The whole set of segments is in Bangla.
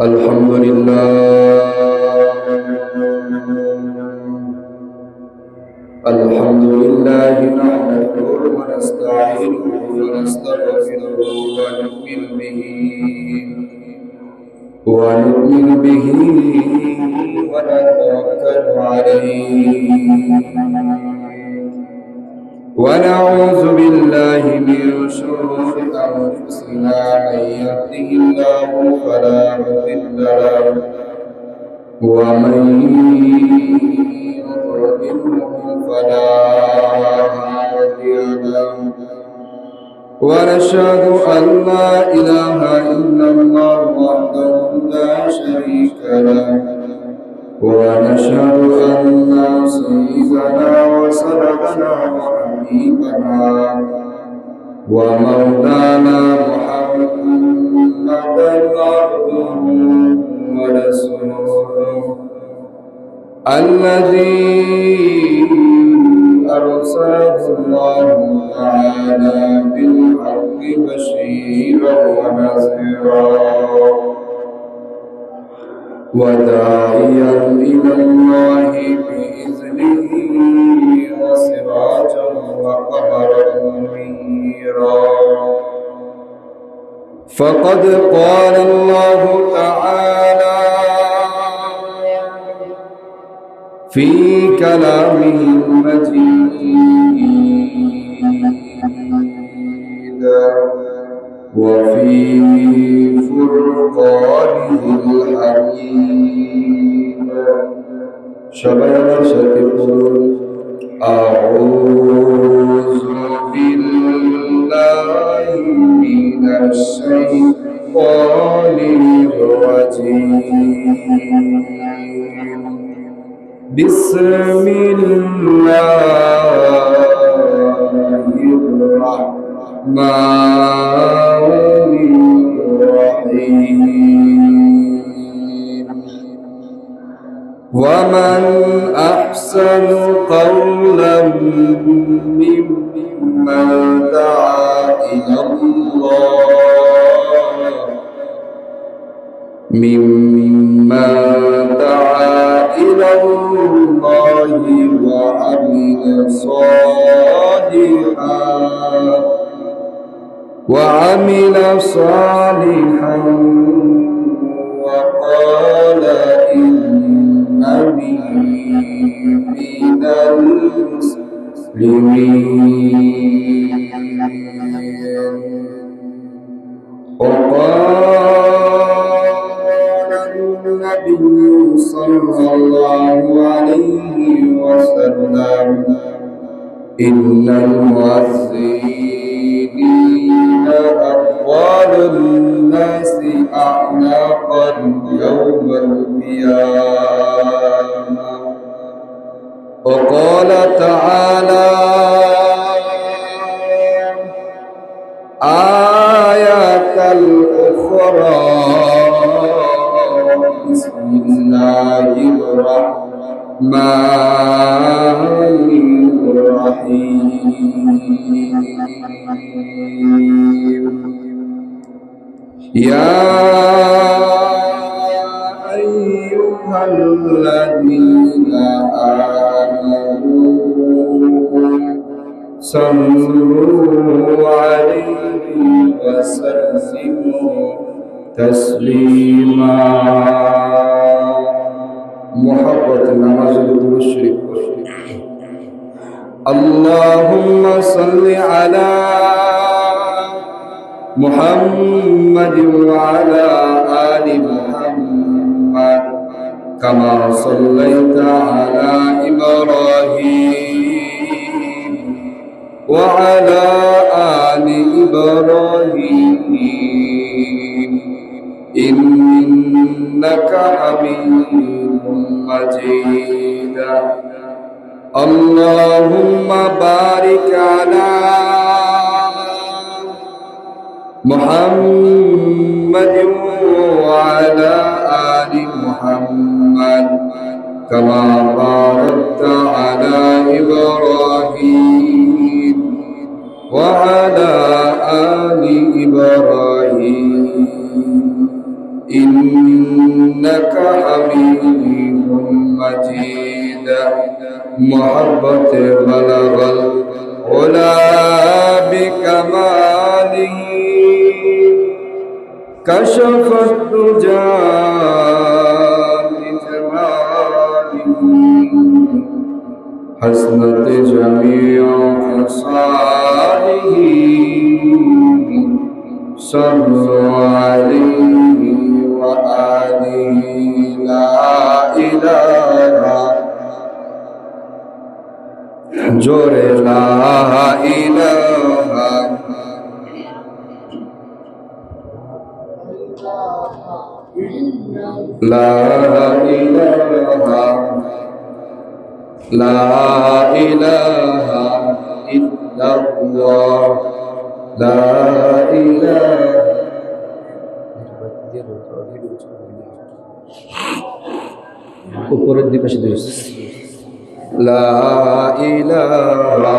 الحمد لله نحمده ونستعينه ونستغفره ونؤمن به ونتوكل عليه ونعوذ بالله من شرور أنفسنا من يهده الله فلا مضل له ومن يضلله فلا هادي له ونشهد أن لا إله إلا الله وحده لا شريك له ونشهد أن سيدنا وسندنا وحبيبنا ومولانا محمدا عبده ورسوله الذي أرسله الله تعالى بالحق بشيرا ونذيرا وداعيا إلى الله بإذنه وسراجا وقمرا منيرا فقد قال الله تعالى في كلامه المجيد وفي فرقانه الحميد شباب شكر أعوذ بالله من الشيطان الرجيم بسم الله الرحمن الرحيم ومن أحسن قولا ممن دعا إلى الله وعمل صالحا وقال إنني من المسلمين وقال النبي صلى الله عليه وسلم إن المؤذنين أطول الناس أعناقا يوم القيامة وقال تعالى آيات الأخرى بسم الله الرحمن الرحيم يا أيها الذين آمنوا صلوا عليه وسلموا تسليما محبة نماز الشريف اللهم صل على محمد وعلى آل محمد كما صليت على إبراهيم وعلى آل إبراهيم إنك حميد مجيد اللهم بارك على محمد وعلى آل محمد كما باركت على إبراهيم وعلى آل إبراهيم إنك حميد مجيد محبت بلغ العلا بكماله كشف الدجى بجماله حسنت جميع خصاله صلوا عليه وآله لا إله جور لا إله لا إله لا إله إلا الله لا إله উপরের দিকে দিয়েছে লা ইলাহা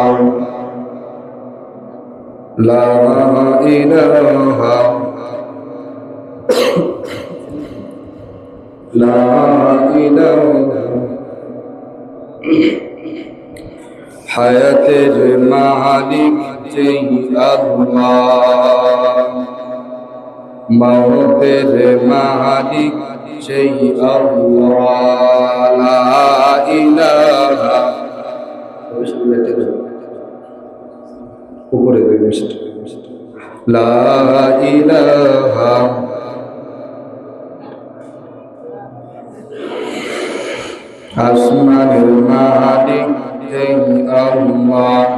লা ইলাহা লা ইলাহা হায়াতের মালিক যেই আল্লাহ মওতের মালিক সেই আল্লাহ লা ইলাহা উপরে লা ইলাহা আসমানের মালিক সেই আল্লাহ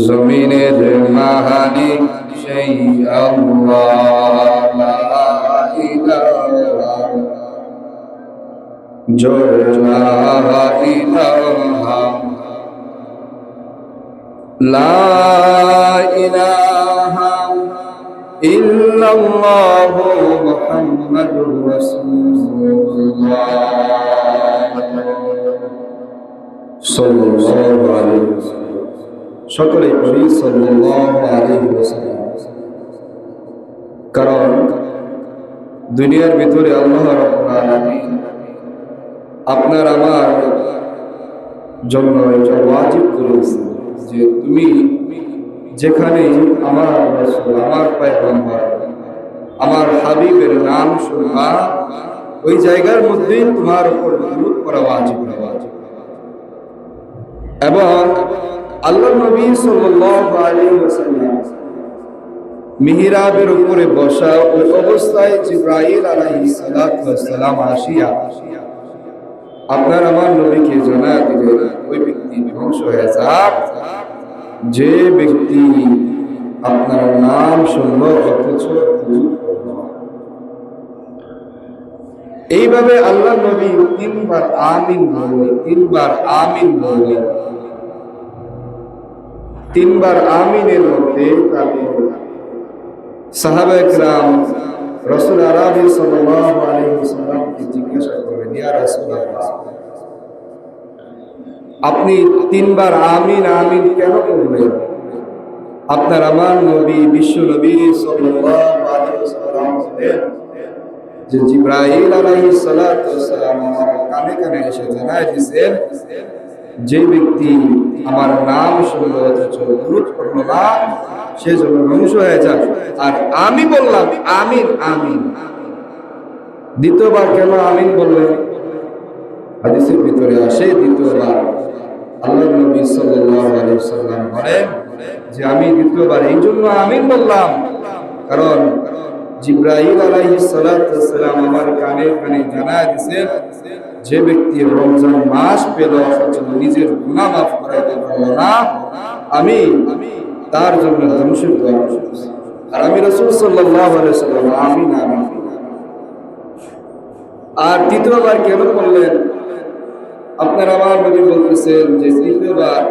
জমিনের মালিক সেই আল্লাহ লা ইলাহা জোরে লা ইলাহা লা ইলাহা ইল্লাল্লাহু মুহাম্মাদুর রাসূলুল্লাহ সাল্লাল্লাহু আলাইহি ওয়াসাল্লাম সকলে পড়ি সাল্লাল্লাহু আলাইহি ওয়াসাল্লাম। কারণ দুনিয়ার ভিতরে আল্লাহ রাব্বুল আলামিন আপনার আমার জন্য এটা ওয়াজিব করেছে যে তুমি যেখানে আমার রাসূল আমার পয়গম্বর আমার হাবিবের নাম শুনবা ওই জায়গার মধ্যে তোমার উপর দুরূদ পড়া ওয়াজিব এবং আল্লাহ নবী সাল্লাল্লাহু আলাইহি ওয়াসাল্লাম মিহরাবের উপরে বসা ওই অবস্থায় জিবরাইল আলাইহিস সালাতু ওয়াস সালাম আসিয়া আপনার আমার নবীকে জানা দিলেন ওই ব্যক্তি ধ্বংস হয়ে যাক যে ব্যক্তি আপনার নাম শুনলো অথচ এইভাবে আল্লাহ নবী তিনবার আমিন বললেন তিনবার আমিনের মধ্যে সাহাবায়ে কেরাম রাসূল আরবি সাল্লাল্লাহু আলাইহি ওয়াসাল্লামকে জিজ্ঞাসা করলেন ইয়া রাসূলুল্লাহ আপনি তিনবার আমিন আমিন কেন বললেন? আপনার আমার নবী বিশ্ব নবী সাল্লাল্লাহু আলাইহি ওয়াসাল্লাম বলেন যে জিবরাইল আলাইহিস সালাতু ওয়াস সালাম আমার কানে কানে এসে জানায় দিয়েছেন যে ব্যক্তি আমার নাম শুনলো অথচ দুরূদ পড়লো না সে যেন ধ্বংস হয়ে যায়। আর আমি বললাম আমিন আমিন। দ্বিতীয়বার কেন আমিন বললেন? হাদিসের ভিতরে আসে দ্বিতীয়বার আল্লাহ নবী সাল্লাল্লাহু আলাইহি ওয়াসাল্লাম বলেন যে আমি দ্বিতীয়বার এই জন্য আমিন বললাম কারণ জিবরাইল আলাইহিস সালাতু ওয়াস সালাম আমার কানে কানে জানায় দিয়েছেন যে ব্যক্তি রমজান মাস পেল অথচ নিজের গুনাহ মাফ করাইতে পারল না আমি তার জন্য ধ্বংসের দোয়া করতেছি। আর আমি রাসূল সাল্লাল্লাহু আলাইহি ওয়াসাল্লাম আমিন আমিন। আর তৃতীয়বার কেন বললেন? আপনার আমার নবী বলতেছেন যে তৃতীয়বার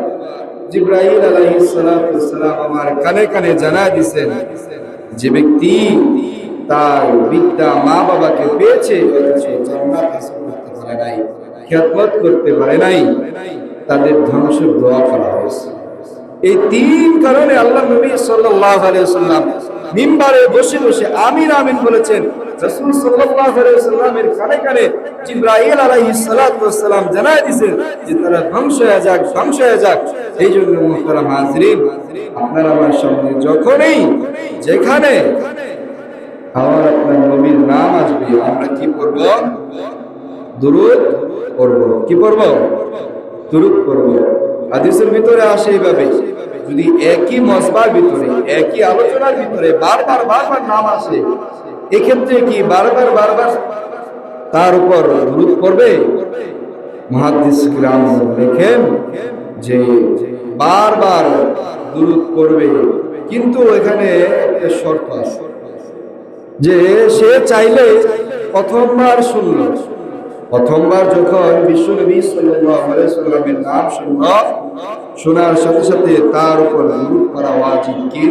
জিবরাইল আলাইহিস সালাতু ওয়াস সালাম আমার কানে কানে জানায় দিয়েছেন যে ব্যক্তি তার বিদ্যা মা বাবাকে পেয়েছে অথচ জান্নাত হাসিল করতে পারে নাই, খিদমত করতে পারে নাই, তাদের ধ্বংসের দোয়া করা হয়েছে। এই তিন কারণে আল্লাহ নবী সাল্লাল্লাহু আলাইহি ওয়াসাল্লাম মিম্বারে বসে বসে আমিন আমিন বলেছেন। রাসূল সাল্লাল্লাহু আলাইহি ওয়াসাল্লামের কানে কানে জিবরাইল আলাইহিস সালাতু ওয়াস সালাম জানায় দিয়েছেন যে তারা ধ্বংস হয়ে যাক, ধ্বংস হয়ে যাক। এই জন্য মুহতারাম হাজিরিন, আপনারা আমার সামনে যখনই যেখানে আমার আপনার নবীর নাম আসবে, আমরা কি করব? দুরূদ পড়ব। কি পড়ব? দুরূদ পড়ব। হাদিসের ভিতরে আসে এইভাবে, যদি একই মজবার ভিতরে, একই আলোচনার ভিতরে বারবার বারবার নাম আসে, এক্ষেত্রে কি বারবার বারবার তার উপর দুরূদ পড়বে? মুহাদ্দিস কিরাম লেখেন যে বারবার দুরূদ পড়বে, কিন্তু এখানে একটা শর্ত আছে যে সে চাইলে প্রথমবার শুনলো, প্রথমবার যখন বিশ্বনবী সাল্লাল্লাহু আলাইহি ওয়াসাল্লামের নাম শুনলো, শোনার সাথে সাথে তার উপর দুরূদ পড়া ওয়াজিব। কি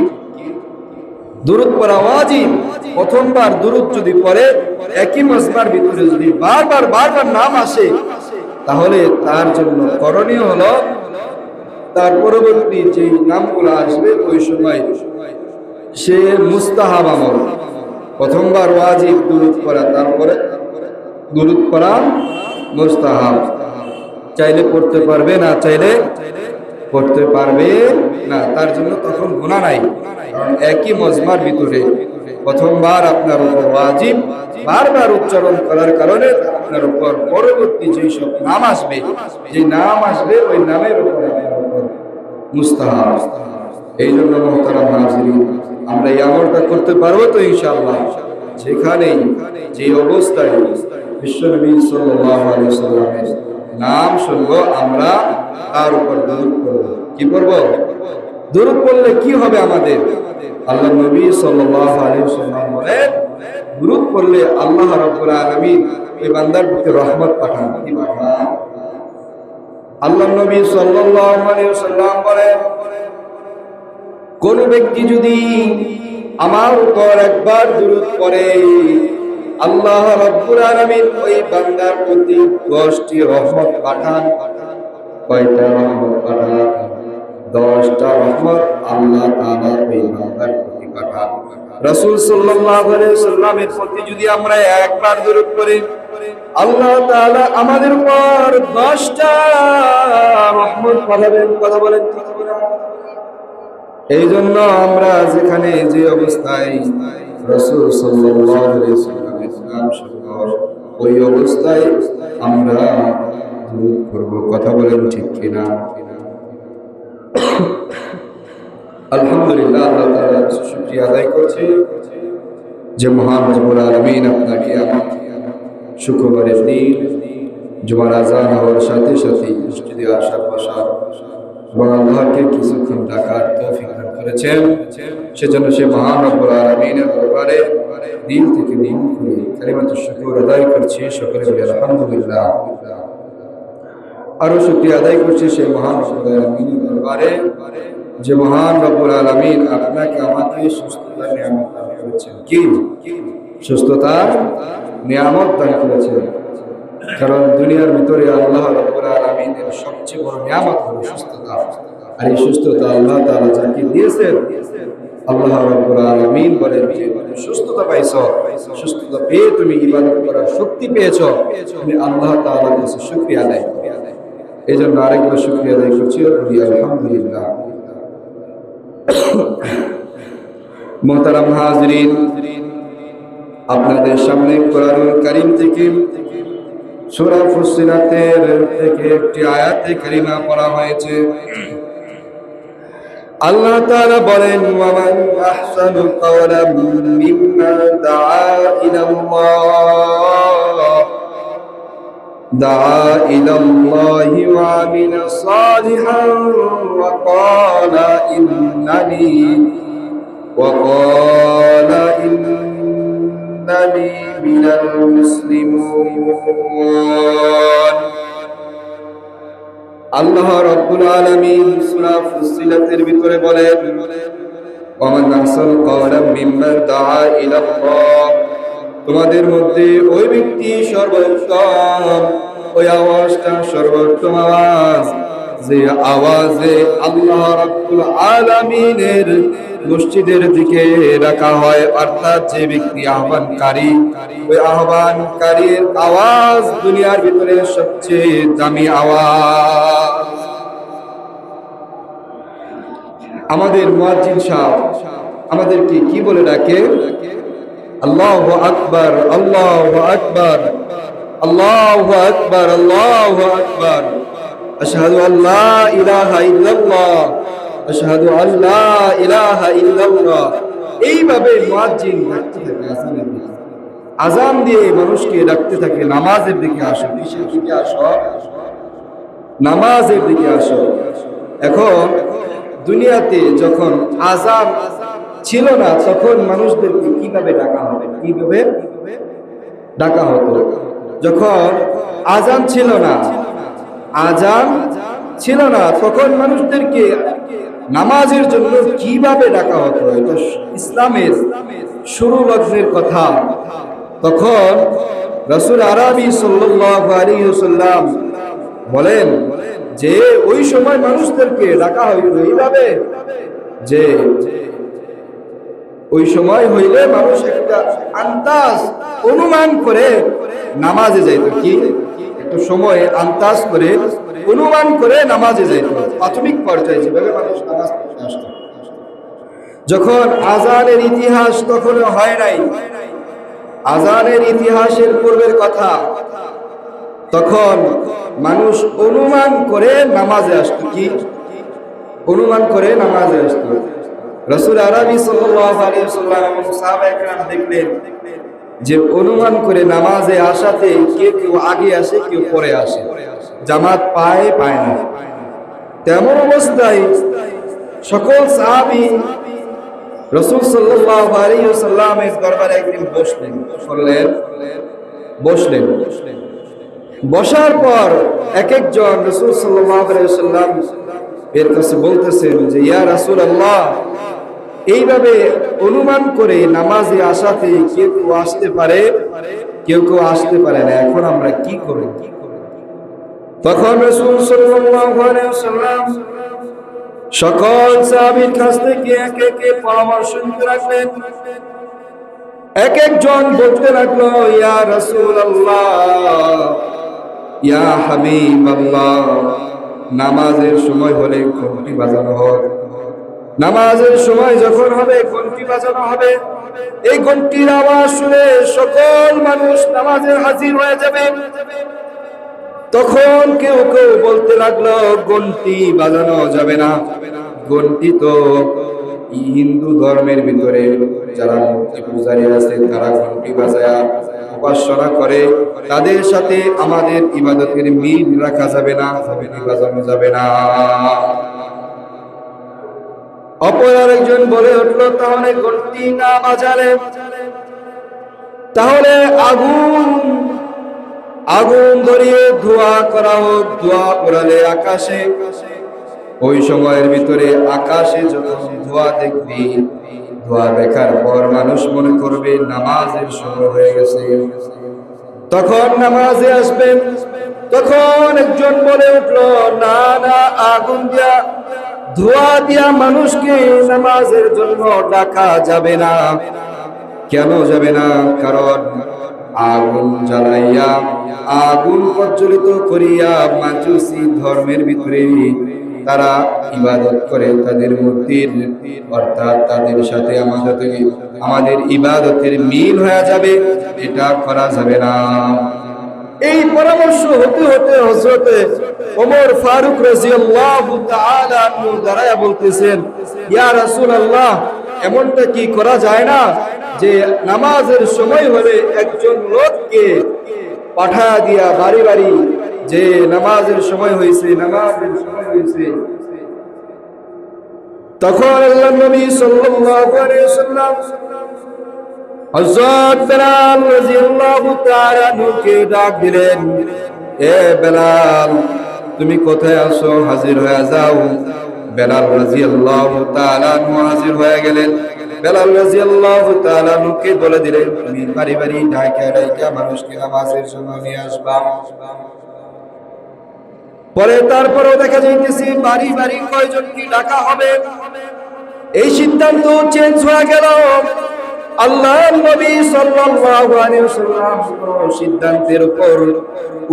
দুরূদ পড়া ওয়াজিব? প্রথমবার দুরূদ যদি পড়ে, একই মজবার ভিতরে যদি বারবার বারবার নাম আসে, তাহলে তার জন্য করণীয় হলো তার পরবর্তী যে নামগুলো আসবে ওই সময় সে মুস্তাহাব আমল, প্রথমবার ওয়াজিব দুরূদ পড়া, তারপরে দুরূদ পড়া মুস্তাহাব। চাইলে পড়তে পারবে, না চাইলে পড়তে পারবে না, তার জন্য তখন গুনাহ নাই। কারণ একই মজমার ভিতরে প্রথমবার আপনার উপর ওয়াজিব বারবার উচ্চারণ করার কারণে আপনার উপর পরবর্তী যেই সব নাম আসবে, যে নাম আসবে ওই নামের উপর আপনার উপর মুস্তাহাব। এই জন্য মুহতারাম হাজিরিন, আমরা এই আমলটা করতে পারবো তো ইনশাআল্লাহ? যেখানেই যে অবস্থায় বিশ্বনবী সাল্লাল্লাহু আলাইহি ওয়াসাল্লামের নাম শুনবো, আমরা তার উপর দুরূদ পড়ব। কি পড়ব? দুরূদ পড়লে কি হবে আমাদের? আল্লাহ নবী সাল্লাল্লাহু আলাইহি ওয়াসাল্লাম বলেন, দুরূদ পড়লে আল্লাহ রাব্বুল আলামিন এই বান্দার প্রতি রহমত পাঠান। কি পাঠান? আল্লাহ নবী সাল্লাল্লাহু আলাইহি ওয়াসাল্লাম বলেন, কোন ব্যক্তি যদি আমার উপর একবার দুরূদ পড়ে, আল্লাহ রাব্বুল আলামিন ওই বান্দার প্রতি 10টি রহমত পাঠান। কয়টা রহমত পাঠান? 10টা রহমত আল্লাহ তাআলা ওই বান্দার প্রতি পাঠান। রাসূল সাল্লাল্লাহু আলাইহি ওয়াসাল্লামের প্রতি যদি আমরা একবার দুরূদ পড়ি, আল্লাহ তাআলা আমাদের উপর 10টা রহমত পাঠাবেন। কথা বলেন ঠিক কিনা? এই জন্য আমরা যেখানে যে অবস্থায় রাসূল সাল্লাল্লাহু আলাইহি ওয়াসাল্লামের নাম শুনবো, ওই অবস্থায় আমরা দুরূদ পড়ব। কথা বলেন ঠিক কিনা? আলহামদুলিল্লাহ, আল্লাহ তাআলার শুকরিয়া আদায় করছি যে মহান রব্বুল আলামিন আপনাকে আমার শুক্রবারের দিন জুমার আযান হওয়ার সাথে সাথে মসজিদে আসার বসার এবং আল্লাহকে কিছুক্ষণ ডাকার তৌফিক দান করেছেন। সেজন্য সে মহান রব্বুল আলামিনের দরবারে দিল থেকে দিল করে কালিমাতুশ শুকর আদায় করছি। সকলে বলি আলহামদুলিল্লাহ। আরো শুকরিয়া আদায় করছি সেই মহান রব্বুল আলামিনের দরবারে যে মহান রব্বুল আলামিন আপনাকে আমাকে সুস্থতার নিয়ামত দান করেছেন। কি সুস্থতার নিয়ামত দান করেছেন? কারণ দুনিয়ার ভিতরে আল্লাহ রাব্বুল আলামিনের সবচেয়ে বড় নিয়ামত হলো সুস্থতা। আর এই সুস্থতা আল্লাহ তাআলা যাকে দিয়েছেন, আল্লাহ রাব্বুল আলামিন বলেন যে সুস্থতা পাইছো, সুস্থতা পেয়ে তুমি ইবাদত করার শক্তি পেয়েছো, তুমি আল্লাহ তাআলার কাছে শুকরিয়া আদায় করো। এই জন্য আরেকবার শুকরিয়া আদায় করছি, বলি আলহামদুলিল্লাহ। মুহতারাম হাজিরিন, আপনাদের সামনে কোরআনুল কারীম থেকে সূরা ফুসসিলাতের থেকে একটি আয়াতে কারিমা পড়া হয়েছে। আল্লাহ তাআলা বলেন, ওয়ামান আহসানু কাওলাম মিম্মান দাআ ইলাল্লাহি ওয়া আমিলা সালিহান ওয়া ক্বালা ইন্নানি মিনাল মুসলিমুন। আল্লাহ রাব্বুল আলামিন সূরা ফুসসিলাতের ভিতরে বলেন, ওয়ামান আহসানু কাওলাম মিম্মান দাআ ইলাল্লাহ, তোমাদের মধ্যে ওই ব্যক্তি সর্বোত্তম, ওই আওয়াজটা সর্বোত্তম আওয়াজ যে আওয়াজে আল্লাহ রাব্বুল আলামিনের মসজিদের দিকে রাখা হয়, অর্থাৎ যে ব্যক্তি আহ্বানকারী, ওই আহ্বানকারীর আওয়াজ দুনিয়ার ভিতরে সবচেয়ে দামি আওয়াজ। আমাদের মুয়াজ্জিন সাহেব আমাদেরকে কি বলে ডাকে? আল্লাহু আকবার, আল্লাহু আকবার, আল্লাহু আকবার, আল্লাহু আকবার, আশহাদু আল্লা ইলাহা ইল্লাল্লাহ, আশহাদু আল্লা ইলাহা ইল্লাল্লাহ। এইভাবে মুয়াজ্জিন ডাকতে থাকে আজানের দিকে, আজান দিয়ে মানুষকে ডাকতে থাকে নামাজের দিকে আসো, কিসের দিকে আসো? নামাজের দিকে আসো। এখন দুনিয়াতে যখন আজান ছিল না, তখন মানুষদেরকে কিভাবে ডাকা হবে? কিভাবে ডাকা হতো? যখন আজান ছিল না, আজান ছিল না, তখন মানুষদেরকে নামাজের জন্য কিভাবে ডাকা হতো? এটা ইসলামের শুরু লগ্নের কথা। তখন রাসূল আরবি সাল্লাল্লাহু আলাইহি ওয়াসাল্লাম বলেন যে ওই সময় মানুষদেরকে ডাকা হইল এইভাবে যে ওই সময় হইলে মানুষ একটা আন্দাজ অনুমান করে নামাজে যাইত। কি একটা সময় আন্দাজ করে অনুমান করে নামাজে যাইত। প্রাথমিক পর্যায়ে যেভাবে মানুষ নামাজ পড়তে আসতো, যখন আজানের ইতিহাস তখন হয় নাই, আজানের ইতিহাসের পূর্বের কথা, তখন মানুষ অনুমান করে নামাজে আসতো। কি অনুমান করে নামাজে আসতো? রাসূল আরবি সাল্লাল্লাহু আলাইহি ওয়াসাল্লাম এবং সাহাবায়ে কেরাম দেখলেন যে অনুমান করে নামাজে আসাতে কেউ আগে আসে, কেউ পরে আসে, জামাত পায় না। তেমন অবস্থায় সকল সাহাবী রাসূল সাল্লাল্লাহু আলাইহি ওয়াসাল্লামের দরবারে একদিন বসলেন। বসার পর এক একজন রাসূল সাল্লাল্লাহু আলাইহি ওয়াসাল্লাম এর কাছে বলতেছেন যে ইয়া রাসূলুল্লাহ, এইভাবে অনুমান করে নামাজে আসাতে কেউ আসতে পারে, কেউ আসতে পারে না, এখন আমরা কি করব? তখন রাসূল সাল্লাল্লাহু আলাইহি ওয়াসাল্লাম সকল সাহাবীর কাছ থেকে একে একে পরামর্শ নিতে লাগলেন। এক একজন বলতে লাগলো ইয়া রাসূলুল্লাহ, ইয়া হাবিবাল্লাহ, নামাজের সময় হলে ঘন্টি বাজানো হবে, নামাজের সময় যখন হবে ঘন্টি বাজানো হবে, এই ঘন্টির আওয়াজ শুনে সকল মানুষ নামাজে হাজির হয়ে যাবে। তখন কেউ বলতে লাগলো ঘন্টি বাজানো যাবে না, ঘন্টি তো হিন্দু ধর্মের ভিতরে যারা মূর্তি পূজারী আছে তারা ঘন্টি বাজায় উপাসনা করে, তাদের সাথে আমাদের ইবাদতের মিল রাখা যাবে না, ঘন্টি বাজানো যাবে না। অপর আরেকজন বলে উঠলো তাহলে ঘন্টি না বাজালে তাহলে আগুন ধরিয়ে ধোঁয়া করা হোক, ধোঁয়া উড়ালে আকাশে, ওই সময়ের ভিতরে আকাশে যখন ধোঁয়া দেখবি, ধোঁয়া দেখার পর মানুষ মনে করবে নামাজের সময় হয়ে গেছে, তখন নামাজে আসবেন। তখন একজন বলে উঠলো না না, আগুন দিয়া ধোঁয়া দিয়া মানুষকে নামাজের জন্য ডাকা যাবে না। কেন যাবে না? কারণ আগুন জ্বালাইয়া, আগুন প্রজ্বলিত করিয়া মাজুসি ধর্মের ভিতরে তারা ইবাদত করে তাদের মূর্তির, অর্থাৎ তাদের সাথে আমাদের ইবাদতের মিল হয়ে যাবে, এটা করা যাবে না। এই পরামর্শ হতে হতে হযরত ওমর ফারুক রাদিয়াল্লাহু তাআলা আনহু দাঁড়ায়া বলতেছেন ইয়া রাসূলুল্লাহ, এমনটা কি করা যায় না যে নামাজের সময় হলে একজন লোককে পাঠায়া দিয়া বাড়ি বাড়ি যে নামাজের সময় হয়েছে, নামাজের সময় হয়েছে। তখন আল্লাহর নবী সাল্লাল্লাহু আলাইহি ওয়াসাল্লাম হযরত বেলাল রাদিয়াল্লাহু তাআলা নুকে ডাক দিলেন, এ বেলাল, তুমি কোথায় আছো? হাজির হয়ে যাও। বেলাল রাদিয়াল্লাহু তাআলা হাজির হয়ে গেলেন। বেলাল রাদিয়াল্লাহু তাআলা নুকে বলে দিলেন, তুমি বাড়ি বাড়ি ডাইকা মানুষকে নামাজের সময় নিয়ে আসবা। পরে তারপরেও দেখা যাইতেছে বাড়ি বাড়ি কয়জনকে ডাকা হবে, এই সিদ্ধান্ত চেঞ্জ হয়ে গেল। আল্লাহর নবী সাল্লাল্লাহু আলাইহি ওয়াসাল্লাম সিদ্ধান্তের উপর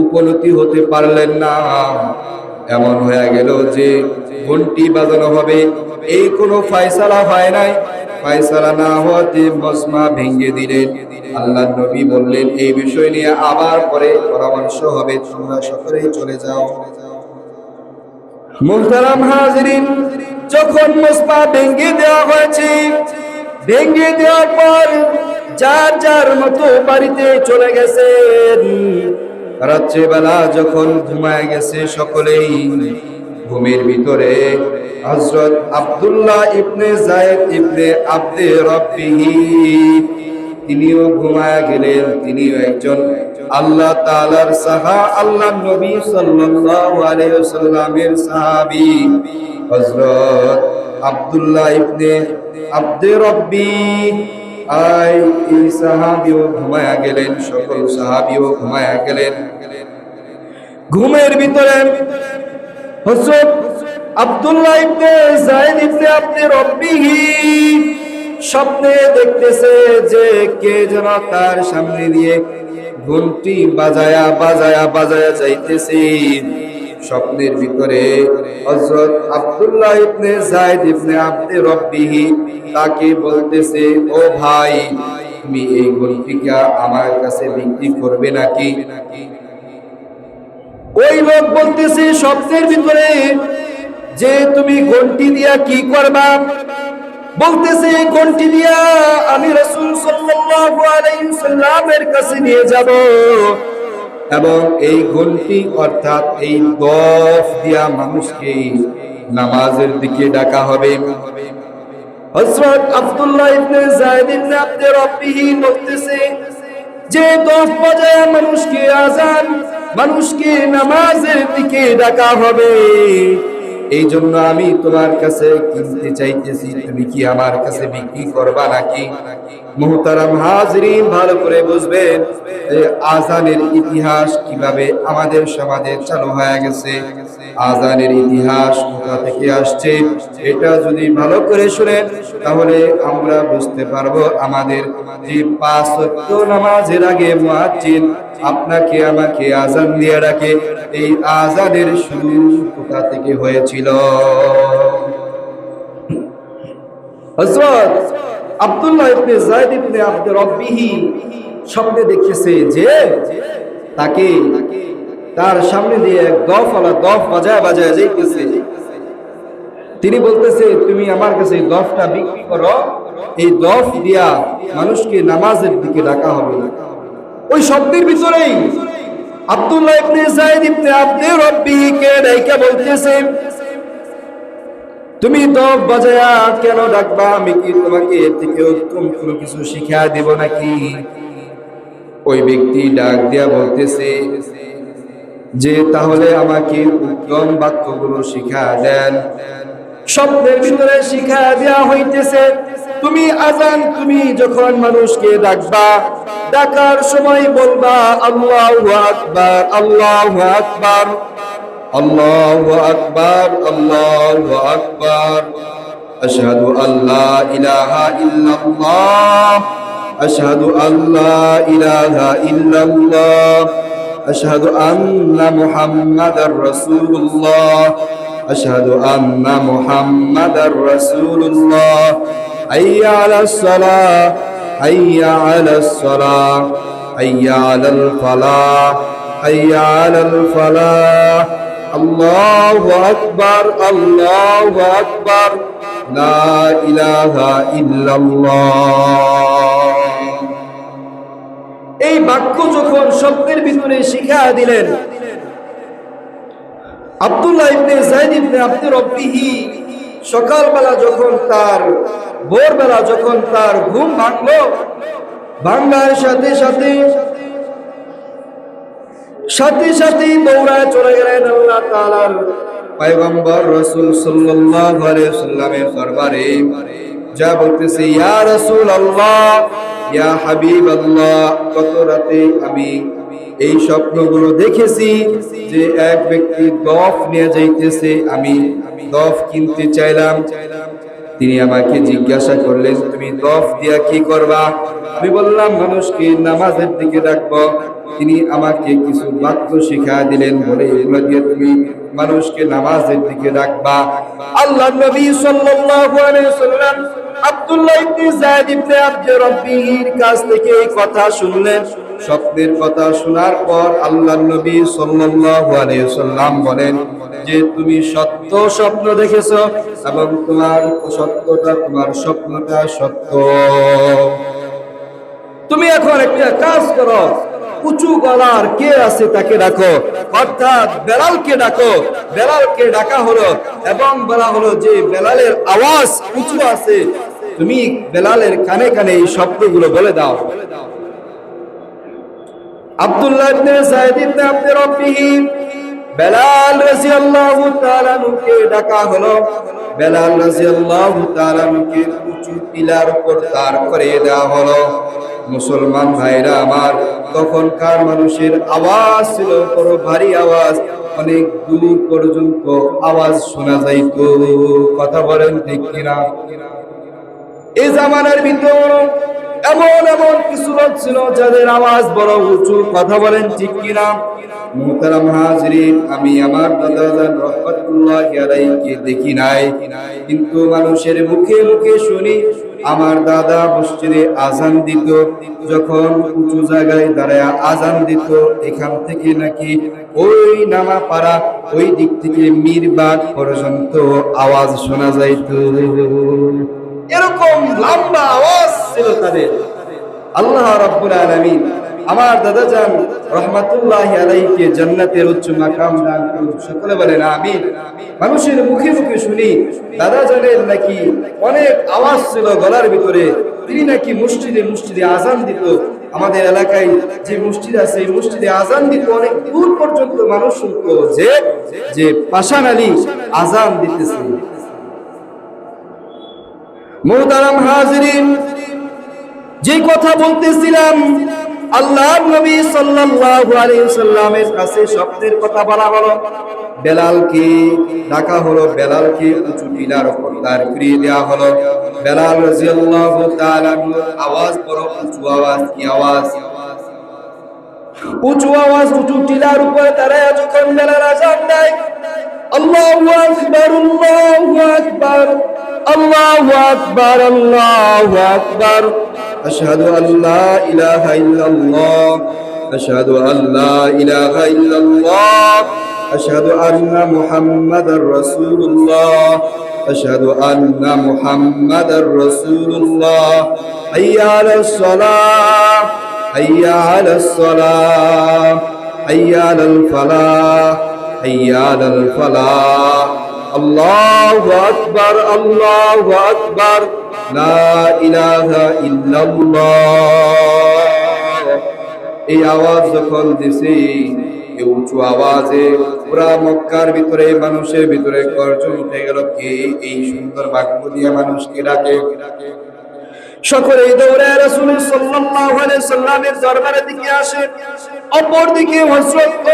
উপনীত হতে পারলেন না। এমন হয়ে গেল যে ঘন্টি বাজানো হবে, এই কোনো ফয়সালা হয় নাই। ফয়সালা না হতে মজমা ভেঙে দিলেন। আল্লাহর নবী বললেন, এই বিষয় নিয়ে আবার পরে পরামর্শ হবে, তোমরা সকলেই চলে যাও। মুহতারাম হাজিরিন, যখন মজমা ভেঙে দেওয়া হয়েছে, ভেঙে দেওয়ার পর যার যার মতো বাড়িতে চলে গেছেন। রাত্রিবেলা যখন ঘুমায় গেছে সকলেই, ঘুমের ভিতরে হযরত আব্দুল্লাহ ইবনে যায়েদ ইবনে আব্দে রব্বিহি তিনিও ঘুমায় গেলেন। তিনিও একজন আল্লাহ তাআলার আল্লাহর নবী সাল্লাল্লাহু আলাইহি ওয়াসাল্লামের সাহাবী। হযরত আব্দুল্লাহ ইবনে আব্দে রব্বি এই সাহাবীও ঘুমায়া গেলেন, সকল সাহাবীও ঘুমায়া গেলেন। ঘুমের ভিতরে হযরত আব্দুল্লাহ ইবনে যায়েদ ইবনে আব্দে রব্বিহি স্বপ্নে দেখতেছে যে কে যেন তার সামনে দিয়ে ঘন্টি বাজায়া বাজায়া বাজায়া যাইতেছে। স্বপ্নের ভিতরে হযরত আব্দুল্লাহ ইবনে যায়েদ ইবনে আব্দে রব্বিহি তাকে বলতেছে, ও ভাই, তুমি এই ঘন্টিটা আমার কাছে বিক্রি করবে নাকি? ওই লোক বলতেছে স্বপ্নের ভিতরে যে তুমি ঘন্টি দিয়া কি করবা? বলতেছে ঘন্টি দিয়া আমি রাসূল সাল্লাল্লাহু আলাইহি ওয়াসাল্লামের কাছে নিয়ে যাব এবং এই ঘন্টি অর্থাৎ এই দফ দিয়া মানুষকে নামাজের দিকে ডাকা হবে। হযরত আব্দুল্লাহ ইবনে যায়েদ ইবনে আব্দে রব্বিহি বলতেছে যে দফ বাজায় মানুষকে আযান, মানুষকে নামাজের দিকে ডাকা হবে, এই জন্য আমি তোমার কাছে কিনতে চাইতেছি, তুমি কি আমার কাছে বিক্রি করবা নাকি? মুহতারাম হাজিরিন, ভালো করে বুঝবেন আযানের ইতিহাস কিভাবে আমাদের সমাজে চালু হয়ে গেছে, আযানের ইতিহাস কোথা থেকে আসছে, এটা যদি ভালো করে শুনেন তাহলে আমরা বুঝতে পারবো আমাদের যে ৫ ওয়াক্ত নামাজের আগে মুয়াজ্জিন আপনাকে আমাকে আযান দিয়ে ডাকে, এই আযানের শুরু কোথা থেকে হয়েছিল? হযরত আব্দুল্লাহ ইবনে যায়েদ ইবনে আব্দে রব্বিহি স্বপ্নে দেখেছে যে তাকে তার সামনে দিয়ে এক দফওয়ালা দফ বাজায় বাজায় যাইতেছে। তিনি বলতেছে, তুমি আমার কাছে এই দফটা বিক্রি করো, এই দফ দিয়া মানুষকে নামাজের দিকে ডাকা হবে। ওই স্বপ্নের ভিতরেই আব্দুল্লাহ ইবনে যায়েদ ইবনে আব্দে রব্বিহি কে ডাইকা বলতেছে, তুমি দফ বাজায়া কেন ডাকবা? আমি কি তোমাকে এর থেকে উত্তম কোনো কিছু শিক্ষা দেব নাকি? ওই ব্যক্তি ডাক দিয়া বলতেছে যে তাহলে আমাকে উত্তম বাক্যগুলো শিক্ষা দেন। স্বপ্নের ভিতরে শিক্ষা দেয়া হইতেছে, তুমি আযান, তুমি যখন মানুষকে ডাকবা, ডাকার সময় বলবা আল্লাহু আকবার, আল্লাহু আকবার, আল্লাহু আকবার, আল্লাহু আকবার, আশহাদু আল্লা ইলাহা ইল্লাল্লাহ, আশহাদু আল্লা ইলাহা ইল্লাল্লাহ, আশহাদু আন্না মুহাম্মাদার রাসূলুল্লাহ, আশহাদু আন্না মুহাম্মাদার রাসূলুল্লাহ, হাইয়া আলাস সালাহ, হাইয়া আলাস সালাহ, হাইয়া আলাল ফালাহ, হাইয়া আলাল ফালাহ, আল্লাহু আকবার, আল্লাহু আকবার, লা ইলাহা ইল্লাল্লাহ। এই বাক্য যখন স্বপ্নের ভিতরে শিখা দিলেন, আব্দুল্লাহ ইবনে যায়েদ ইবনে আব্দে রব্বিহি সকালবেলা যখন ভোরবেলা যখন তার ঘুম ভাঙলো, ভাঙার সাথে সাথে দৌড়ায় চলে গেলেন আল্লাহ তাআলার পয়গম্বর রাসূল সাল্লাল্লাহু আলাইহি ওয়াসাল্লামের দরবারে। যা বলতেছে, ইয়া রাসূলুল্লাহ, ইয়া হাবিবাল্লাহ, গত রাতে আমি এই স্বপ্নগুলো দেখেছি যে এক ব্যক্তি দফ নিয়ে যাইতেছে, আমি দফ কিনতে চাইলাম। তিনি আমাকে জিজ্ঞাসা করলেন, তুমি দফ দিয়া কি করবা? আমি বললাম, মানুষকে নামাজের দিকে ডাকবো। তিনি আমাকে কিছু বাক্য শিক্ষা দিলেন, বলে এগুলো দিয়ে তুমি মানুষকে নামাজের দিকে ডাকবা। আল্লাহর নবী সাল্লাল্লাহু আলাইহি ওয়াসাল্লাম আব্দুল্লাহ ইবনে যায়েদ ইবনে আব্দে রাব্বিহির কাছ থেকে এই কথা শুনলেন। স্বপ্নের কথা শোনার পর আল্লাহর নবী সাল্লাল্লাহু আলাইহি ওয়াসাল্লাম বলেন যে তুমি সত্য স্বপ্ন দেখেছো এবং তোমার স্বপ্নটা সত্য। তুমি এখন একটা কাজ করো, উঁচু গলার কে আছে তাকে ডাকো, অর্থাৎ বেলালকে ডাকো। বেলালকে ডাকা হলো এবং বলা হলো যে বেলালের আওয়াজ উঁচু আছে, তুমি বেলালের কানে কানে এই শব্দগুলো বলে দাও। আব্দুল্লাহ ইবনে যায়েদ ইবনে আব্দে রাব্বিহি বেলাল রাদিয়াল্লাহু তাআলা নুকে ডাকা হলো। বেলাল রাদিয়াল্লাহু তাআলা নুকে উঁচু টিলার উপর দাঁড় করিয়ে দেওয়া হলো। মুসলমান ভাইরা আমার, তখনকার মানুষের আওয়াজ ছিল বড় ভারী আওয়াজ, অনেক দূর পর্যন্ত আওয়াজ শোনা যাইত। কথা বলেন ঠিক কিনা? এই জামানার ভিতর এমন এমন কিছু লোক ছিল যাদের আওয়াজ বড় উঁচু। কথা বলেন ঠিক কিনা? মুহতারাম হাজিরিন, আমি আমার দাদাজান রহমাতুল্লাহি আলাইহিকে দেখি নাই, কিন্তু মানুষের মুখে মুখে শুনি আমার দাদা মসজিদে আজান দিত, যখন উঁচু জায়গায় দাঁড়ায় আজান দিত, এখান থেকে নাকি ওই নামাপাড়া ওই দিক থেকে মিরবাগ পর্যন্ত আওয়াজ শোনা যাইত। এরকম লম্বা আওয়াজ ছিল তাদের। আল্লাহ রাব্বুল আলামিন আমার দাদাজান রহমাতুল্লাহি আলাইহিকে জান্নাতের উচ্চ মাকাম দান করুন। সকলে বলেন আমিন। মানুষের মুখে মুখে শুনি দাদাজানের নাকি অনেক আওয়াজ ছিল গলার ভিতরে, তিনি নাকি মসজিদে আজান দিত। আমাদের এলাকায় যে মসজিদ আছে এই মসজিদে আজান দিত, অনেক দূর পর্যন্ত মানুষ শুনতো যে পাশান আলী আজান দিতেছে। মুহতারাম হাজিরিন, যে কথা বলতেছিলাম, আল্লাহর নবী সাল্লাল্লাহু আলাইহি ওয়াসাল্লামের কাছে স্বপ্নের কথা বলা হলো। বেলালকে ডাকা হলো, বেলালকে উঁচু টিলার উপর দাঁড় করিয়ে দেওয়া হলো। বেলাল রাদিয়াল্লাহু তাআলা আওয়াজ বড় উঁচু আওয়াজ। কি আওয়াজ? উঁচু আওয়াজ। উঁচু টিলার উপর দাঁড়ায় যখন বেলাল আযান দেয়, আল্লাহু আকবার, আল্লাহু আকবার, আল্লাহু আকবার, আল্লাহু আকবার, আশহাদু আল্লা ইলাহা ইল্লাল্লাহ, আশহাদু আল্লা ইলাহা ইল্লাল্লাহ, আশহাদু আন্না মুহাম্মাদার রাসূলুল্লাহ, আশহাদু আন্না মুহাম্মাদার রাসূলুল্লাহ, হাইয়া আলাস সালাহ, হাইয়া আলাস সালাহ, হাইয়া আলাল ফালাহ, হাইয়া আলাল ফালাহ, আল্লাহু আকবার, আল্লাহু আকবার, লা ইলাহা ইল্লাল্লাহ। এই আওয়াজ যখন দিছে, এই উঁচু আওয়াজে পুরা মক্কার ভিতরে মানুষের ভিতরে গর্জন উঠে গেল। কে এই সুন্দর বাক্য দিয়ে মানুষকে ডাকে? সকলেই দৌড়ে রাসূল সাল্লাল্লাহু আলাইহি সাল্লামের দরবারের দিকে আসে। অপরদিকে হযরত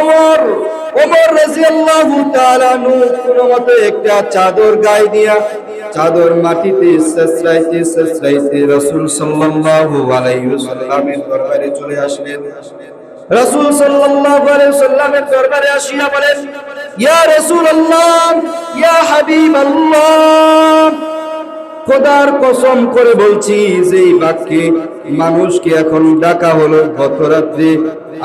ওমর রাদিয়াল্লাহু তাআলা কোনমতে একটা চাদর গায়ে দিয়া চাদর মাটিতে ছেঁচড়াইতে রাসূল সাল্লাল্লাহু আলাইহি ওয়াসাল্লামের দরবারে চলে আসলেন। রাসূল সাল্লাল্লাহু আলাইহি ওয়াসাল্লামের দরবারে আসিয়া বলেন, ইয়া রাসূলুল্লাহ, ইয়া হাবিবাল্লাহ, খোদার কসম করে বলছি যে এই বাক্যে মানুষকে এখন ডাকা হলো, গত রাত্রে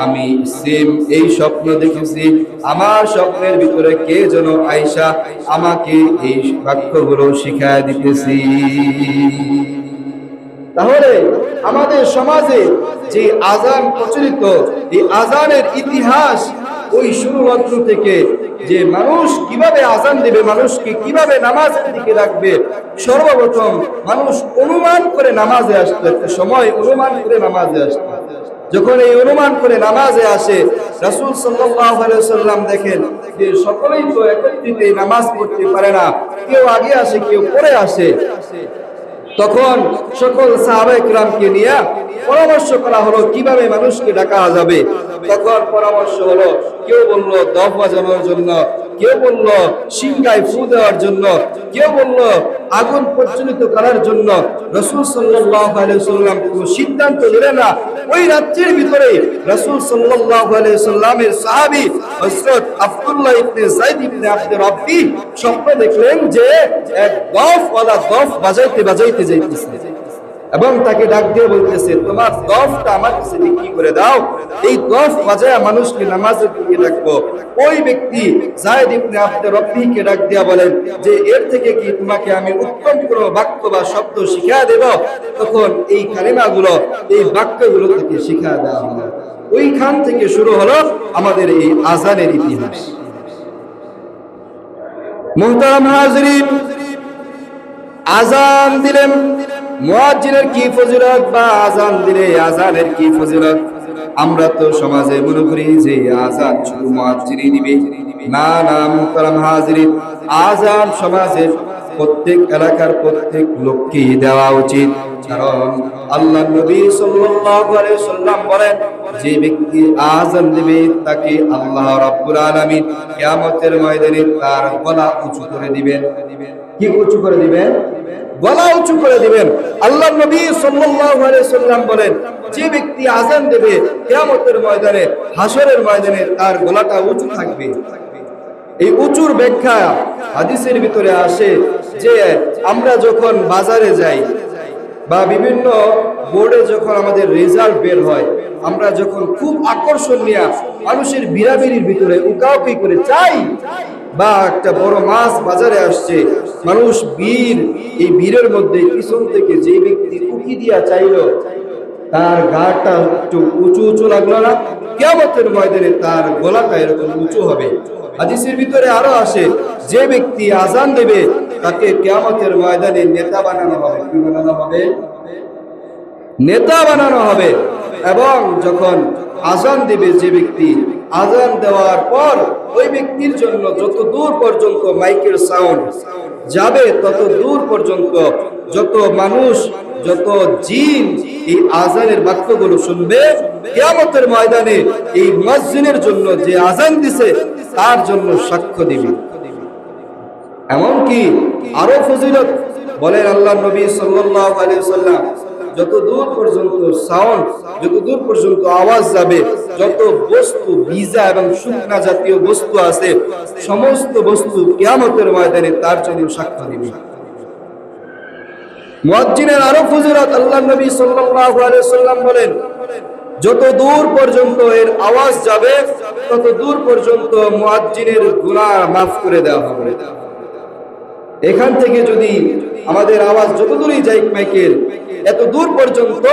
আমি সেম এই স্বপ্ন দেখেছি। আমার স্বপ্নের ভিতরে কে যেন আয়েশা আমাকে এই বাক্যগুলো শিখায় দিতেছি। তাহলে আমাদের সমাজে যে আজান প্রচলিত, এই আজানের ইতিহাস ওই শুরুমাত্র থেকে, যে মানুষ কিভাবে আজান দেবে, মানুষকে কিভাবে নামাজের দিকে রাখবে, সর্বপ্রথম মানুষ অনুমান করে নামাজে আসতো। একটা সময় অনুমান করে নামাজে আসতো। যখন এই অনুমান করে নামাজে আসে, রাসূল সাল্লাল্লাহু আলাইহি ওয়াসাল্লাম দেখেন যে সকলেই তো একত্রিত নামাজ পড়তে পারে না, কেউ আগে আসে কেউ পরে আসে। তখন সকল সাহাবায়ে কেরামকে নিয়ে পরামর্শ করা হলো কিভাবে মানুষকে ডাকা যাবে। তখন পরামর্শ হলো, কেউ বলল দফ বাজানোর জন্য, কেউ বলল সিংহায় ফু দেওয়ার জন্য, কেউ বলল আগুন প্রজ্বলিত করার জন্য। রাসূল সাল্লাল্লাহু আলাইহি সাল্লাম কোনো সিদ্ধান্ত নিলেন না। ওই রাত্রির ভিতরে রাসূল সাল্লাল্লাহু আলাইহি সাল্লামের সাহাবী হযরত আব্দুল্লাহ ইবনে যায়েদ ইবনে আব্দুর রাব্বি স্বপ্ন দেখলেন যে এক দফওয়ালা দফ বাজাইতে বাজাইতে যাইতেছে এবং তাকে ডাক দিয়ে বলতেছে, তোমার দফটা আমার কাছে বিক্রি করে দাও, এই দফ বাজায়া মানুষকে নামাজের দিকে ডাকবো। ওই ব্যক্তি যায়েদ ইবনে আব্দুর রাব্বিকে ডাক দিয়া বলেন যে এর থেকে কি তোমাকে আমি উত্তম কোনো বাক্য বা শব্দ শিখিয়ে দেব? তখন এই কালিমাগুলো, এই বাক্যগুলো থেকে শিখিয়ে দেওয়া হলো। ওইখান থেকে শুরু হলো আমাদের এই আযানের ইতিহাস। মুহতারাম হাজিরিন, আযান দিলেন মুয়াজ্জিনের কি ফজিলত বা আযান দিলে আযানের কি ফজিলত? আমরা তো সমাজে মনে করি যে আযান শুধু মুয়াজ্জিনই দিবে। না না মুহতারাম হাজিরিন, আযান সমাজের প্রত্যেক এলাকার প্রত্যেক লোককে দেওয়া উচিত। কারণ আল্লাহ নবী সাল্লাল্লাহু আলাইহি ওয়াসাল্লাম বলেন, যে ব্যক্তি আযান দিবে তাকে আল্লাহ রাব্বুল আলামিন কিয়ামতের ময়দানে তার গলা উঁচু করে দিবেন। কি উঁচু করে দিবেন? গলা উঁচু করে দিবেন। আল্লাহ নবী সাল্লাল্লাহু আলাইহি ওয়াসাল্লাম বলেন, যে ব্যক্তি আযান দেবে কিয়ামতের ময়দানে, হাসরের ময়দানে তার গলাটা উঁচু থাকবে। এই উঁচুর ব্যাখ্যা হাদিসের ভিতরে আসে যে আমরা যখন বাজারে যাই বা বিভিন্ন বোর্ডে যখন আমাদের রেজাল্ট বের হয়, আমরা যখন খুব আকর্ষণ নিয়ে মানুষের ভিড়াভিড়ির ভিতরে উকাউকি করে চাই, বা একটা বড় মাছ বাজারে আসছে, মানুষ ভিড়, এই ভিড়ের মধ্যে পিছন থেকে যে ব্যক্তি উকি দিয়া চাইলো তার গাটা একটু উঁচু উঁচু লাগলো না? কিয়ামতের ময়দানে তার গলাটা এরকম উঁচু হবে। হাদিসের ভিতরে আরো আসে, যে ব্যক্তি আযান দেবে তাকে কিয়ামতের ময়দানে নেতা বানানো হবে। কি বানানো হবে? নেতা বানানো হবে। এবং যখন আযান দেবে যে ব্যক্তি, আযান দেওয়ার পর ওই ব্যক্তির জন্য যত দূর পর্যন্ত মাইকের সাউন্ড যাবে, তত দূর পর্যন্ত যত মানুষ, যত জিন এই আযানের বাক্যগুলো শুনবে, কিয়ামতের ময়দানে এই মুয়াজ্জিনের জন্য যে আযান দিছে তার জন্য সাক্ষ্য দিবে। এমনকি আরো ফজিলত বলেন আল্লাহ নবী সাল্লাল্লাহু আলাইহি ওয়াসাল্লাম, যত দূর পর্যন্ত সাউন্ড, যত দূর পর্যন্ত আওয়াজ যাবে, যত বস্তু ভিজা এবং শুকনা জাতীয় বস্তু আছে, সমস্ত বস্তু কিয়ামতের ময়দানে তার জন্য সাক্ষ্য দিবে। মুয়াজ্জিনের আরো ফজিলত আল্লাহ নবী সাল্লাল্লাহু আলাইহি ওয়াসাল্লাম বলেন, যত দূর পর্যন্ত এর আওয়াজ যাবে তত দূর পর্যন্ত মুয়াজ্জিনের গুনাহ মাফ করে দেওয়া হবে। এখান থেকে যদি আমাদের আওয়াজ যত দূরই যাই মাইকের, এত দূর পর্যন্ত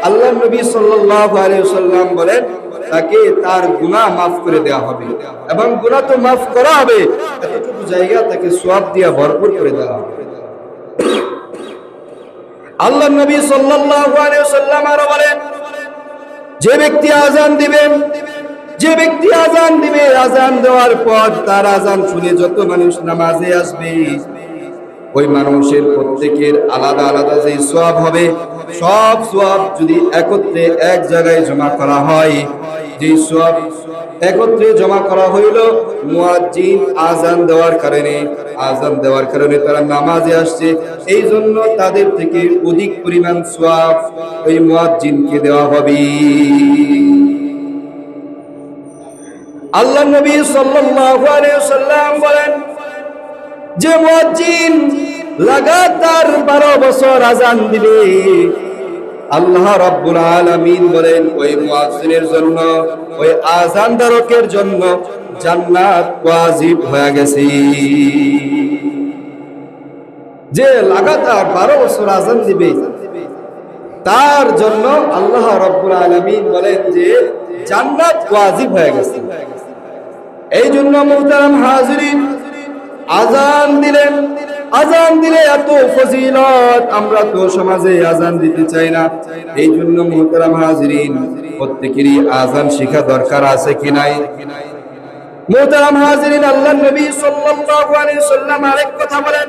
আল্লাহ নবী সাল্লাল্লাহু আলাইহি ওয়াসাল্লাম বলেন তাকে তার গুনাহ মাফ করে দেওয়া হবে। এবং গুনাহ তো মাফ করা হবে, এতটুকু জায়গা তাকে সওয়াব দিয়ে ভরপুর করে দেওয়া হবে। আল্লাহ নবী সাল্লাল্লাহু আলাইহি ওয়াসাল্লাম আরো বলেন, যে ব্যক্তি আযান দিবেন, যে ব্যক্তি আযান দিবে, আযান দেওয়ার পর তার আযান শুনে যত মানুষ নামাজে আসবে, ওই মানুষের প্রত্যেকের আলাদা আলাদা যে সওয়াব হবে, সব সওয়াব যদি একত্রে এক জায়গায় জমা করা হয়, যে সওয়াব একত্রে জমা করা হইল মুয়াজ্জিন আযান দেওয়ার কারণে তারা নামাজে আসছে, এই জন্য তাদের থেকে অধিক পরিমাণ সওয়াব ওই মুয়াজ্জিনকে দেওয়া হবে। আল্লাহ নবী সাল্লাল্লাহু আলাইহি ওয়াসাল্লাম বলেন, যে মুয়াজ্জিন লাগাতার 12 বছর আযান দিবে, আল্লাহ রাব্বুল আলামিন বলেন ওই মুয়াজ্জিনের জন্য, ওই আযানদারকের জন্য জান্নাত ওয়াজিব হয়ে গেছে। যে লাগাতার 12 বছর আযান দিবে তার জন্য আল্লাহ রাব্বুল আলামিন বলেন যে জান্নাত ওয়াজিব হয়ে গেছে। এই জন্য মুহতারাম হাজিরিন, আযান দিলে এত ফজিলত, আমরা তো সমাজে আযান দিতে চাই না। এই জন্য মুহতারাম হাজিরিন, প্রত্যেকেরই আযান শেখা দরকার আছে কি নাই? মুহতারাম হাজিরিন, আল্লাহ নবী সাল্লাল্লাহু আলাইহি ওয়াসাল্লাম আরেক কথা বলেন,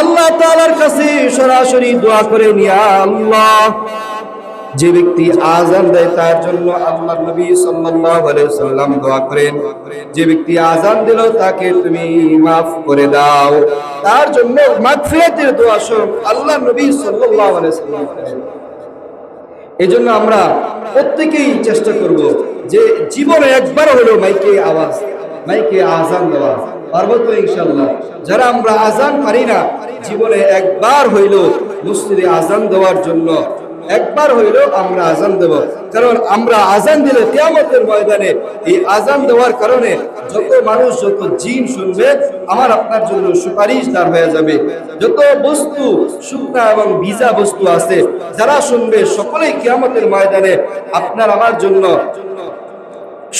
আল্লাহ তাআলার কাছে সরাসরি দোয়া করেন, ইয়া আল্লাহ যে ব্যক্তি আযান দেয় তার জন্য আল্লাহর নবী সাল্লাল্লাহু আলাইহি ওয়াসাল্লাম দোয়া করেন, যে ব্যক্তি আযান দিল তাকে তুমি maaf করে দাও, তার জন্য মাগফিরাতের দোয়া স্বরূপ আল্লাহর নবী সাল্লাল্লাহু আলাইহি ওয়াসাল্লাম করেন। এজন্য আমরা প্রত্যেকেই চেষ্টা করব যে জীবনে একবার হলেও মাইকে আযান দেওয়া। পারবো তো ইনশাআল্লাহ? যারা আমরা আযান পারি না, জীবনে একবার হইলেও মসজিদে আযান দেওয়ার জন্য একবার হইলেও আমরা আযান দেব। কারণ আমরা আযান দিলে কিয়ামতের ময়দানে এই আযান দেওয়ার কারণে যত মানুষ, যত জিন শুনবে, আমার আপনার জন্য সুপারিশদার হয়ে যাবে। যত বস্তু, শুকনা এবং ভিজা বস্তু আছে, যারা শুনবে সকলেই কিয়ামতের ময়দানে আপনার আমার জন্য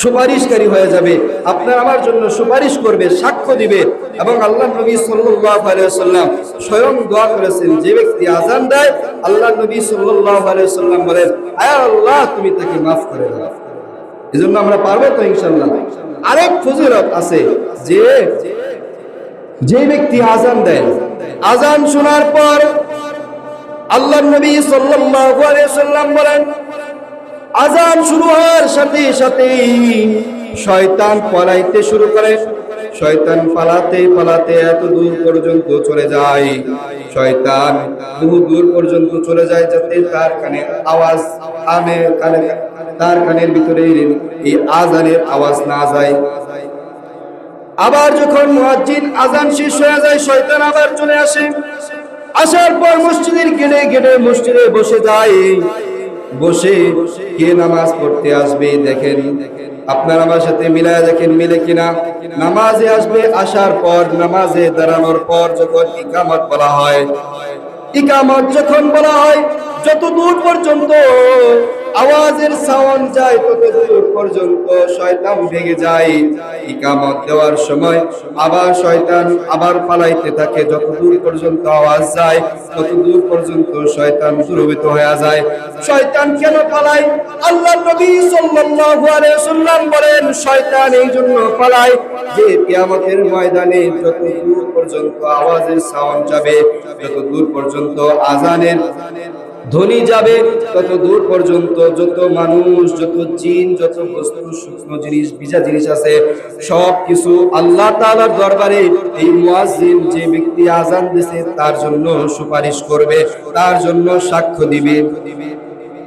সুপারিশকারী হয়ে যাবে, আপনার আমার জন্য সুপারিশ করবে, সাক্ষ্য দিবে। এবং আল্লাহ নবী সাল্লাল্লাহু আলাইহি ওয়াসাল্লাম স্বয়ং দোয়া করেছেন, যে ব্যক্তি আযান দেয় আল্লাহ নবী সাল্লাল্লাহু আলাইহি ওয়াসাল্লাম বলেন, আয় আল্লাহ তুমি তাকে maaf করে দাও। এজন্য আমরা পারবো তো ইনশাআল্লাহ? আরেক ফজিলত আছে যে ব্যক্তি আযান দেয়, আযান শোনার পর আল্লাহ নবী সাল্লাল্লাহু আলাইহি ওয়াসাল্লাম বলেন, আযান শুরু হওয়ার সাথে সাথে শয়তান পলাইতে শুরু করে। শয়তান পালাতে পালাতে এত দূর পর্যন্ত চলে যায়, শয়তান বহু দূর পর্যন্ত চলে যায়, যাতে তার কানে আওয়াজ তার কানের ভিতরে এই আযানের আওয়াজ না যায়। আবার যখন মুয়াজ্জিন আযান শেষ হয়ে যায়, শয়তান আবার চলে আসে। আসার পর মসজিদের গেটে মসজিদে বসে যায়। বসে কে নামাজ পড়তে আসবে দেখেন, আপনার আমার সাথে মিলায় দেখেন মিলে কিনা। নামাজে আসবে, আসার পর নামাজে দাঁড়ানোর পর যখন ইকামত বলা হয়, ইকামত যখন বলা হয়, যত দূর পর্যন্ত আওয়াজের সাউন্ড যায় তত দূর পর্যন্ত শয়তান ভেগে যায়। ইকামত দেওয়ার সময় আবার শয়তান আবার পালাইতে থাকে, যত দূর পর্যন্ত আওয়াজ যায় তত দূর পর্যন্ত শয়তান দূরভূত হয়ে যায়। শয়তান কেন পালায়? আল্লাহর নবী সাল্লাল্লাহু আলাইহি ওয়াসাল্লাম বলেন, শয়তান এই জন্য পালায় যে কিয়ামতের ময়দানে যত দূর পর্যন্ত আওয়াজের সাউন্ড যাবে, যত দূর পর্যন্ত আযানের ধ্বনি যাবে, তত দূর পর্যন্ত যত মানুষ, যত জিন, যত বস্তু, শুকনো জিনিস, ভিজা জিনিস আছে, সব কিছু আল্লাহ তাআলার দরবারে এই মুয়াজ্জিন, যে ব্যক্তি আযান দিয়েছে, তার জন্য সুপারিশ করবে, তার জন্য সাক্ষ্য দিবে।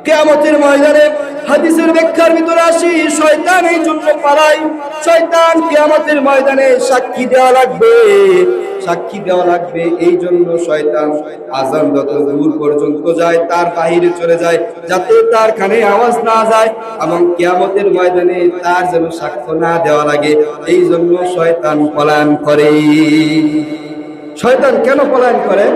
কিয়ামতের ময়দানে হাদিসের ব্যাখ্যার ভিতরে আসি, শয়তান এই জন্য পালায়, শয়তান কিয়ামতের ময়দানে সাক্ষী দেওয়া লাগবে, এই জন্য শয়তান আযান যত দূর পর্যন্ত যায় তার বাহিরে চলে যায়, যাতে তার কানে আওয়াজ না যায় এবং কিয়ামতের ময়দানে তার যেন সাক্ষ্য না দেওয়া লাগে। এই জন্য শয়তান পলায়ন করে। শয়তান কেন পলায়ন করে?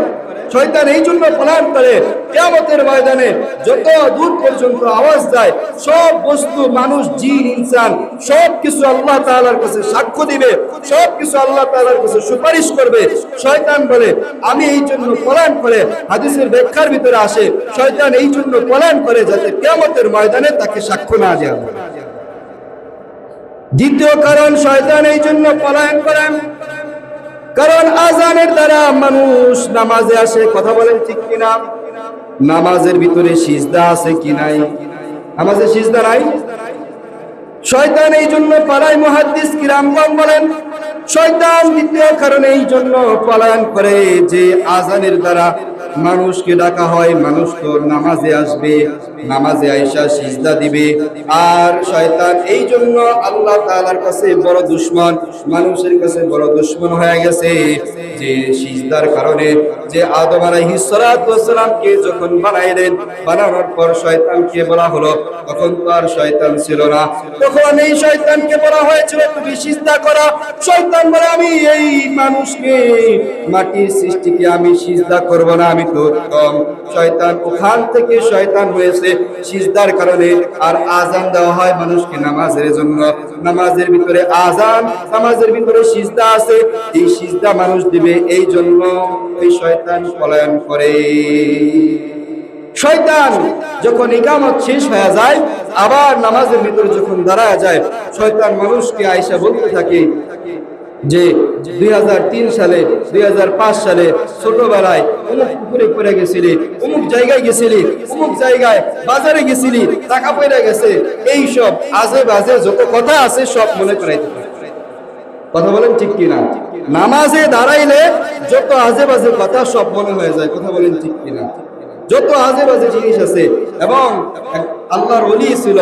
শয়তান এই জন্য পলায়ন করে, কিয়ামতের ময়দানে যত দূর পর্যন্ত আওয়াজ যায়, সব বস্তু, মানুষ, জিন, ইনসান সব কিছু আল্লাহ তাআলার কাছে সাক্ষ্য দিবে, সব কিছু আল্লাহ তাআলার কাছে সুপারিশ করবে। শয়তান বলে, আমি এই জন্য পলায়ন করে, হাদিসের ব্যাখ্যার ভিতরে আসে, শয়তান এই জন্য পলায়ন করে যাতে কিয়ামতের ময়দানে তাকে সাক্ষ্য না দেওয়া হয়। দ্বিতীয় কারণ শয়তান এই জন্য পলায়ন করে, কারণ আযানের দ্বারা মানুষ নামাজে আসে। কথা বলেন ঠিক কিনা? নামাজের ভিতরে সিজদা আছে কি নাই? নামাজে সিজদা নাই। শয়তান এই জন্য পালায়। মুহাদ্দিস কিরামগণ বলেন, শয়তান দ্বিতীয় কারণে এই জন্য পলায়ন করে যে আযানের দ্বারা মানুষকে ডাকা হয়, মানুষ তো নামাজে আসবে, নামাজে আইসা সিজদা দিবে। আর শয়তান এই জন্য আল্লাহ তাআলার কাছে বড় দুশমন, মানুষের কাছে বড় দুশমন হয়ে গেছে। যে সিজদার কারণে, যে আদম আলাইহিস সালাতু ওয়াস সালামকে যখন বানাইলেন, বানানোর পর শয়তানকে বলা হলো, তখন তো আর শয়তান ছিল না, তখন এই শয়তানকে বলা হয়েছিল তুমি সিজদা করো। শয়তান বলে, আমি এই মানুষকে, মাটির সৃষ্টিকে আমি সিজদা করব না, আমি তো উত্তম। শয়তান ওখান থেকে শয়তান হয়েছে সিজদার কারণে। আর আযান দেওয়া হয় মানুষকে নামাজের জন্য, নামাজের ভিতরে আযান, নামাজের ভিতরে সিজদা আছে, এই সিজদা মানুষ দিবে, এই জন্য ওই শয়তান পলায়ন করে। শয়তান যখন ইকামত শেষ হয়ে যায়, আবার নামাজের ভিতরে যখন দাঁড়ায় যায়, শয়তান মানুষকে আয়েশা বলতে থাকে, যে 2003 সালে 2005 সালে ছোটবেলায় অমুক পুকুরে পড়ে গেছিলি, অমুক জায়গায় গেছিলি, অমুক জায়গায় বাজারে গেছিলি, টাকা পড়ে গেছে, এইসব আজে বাজে যত কথা আছে সব মনে করাইতে পারে। কথা বলেন ঠিক কিনা? নামাজে দাঁড়াইলে যত আজে বাজে কথা সব মনে হয়ে যায়। কথা বলেন ঠিক কিনা? যত আজে বাজে জিনিস আছে। এবং আল্লাহর ওলি ছিল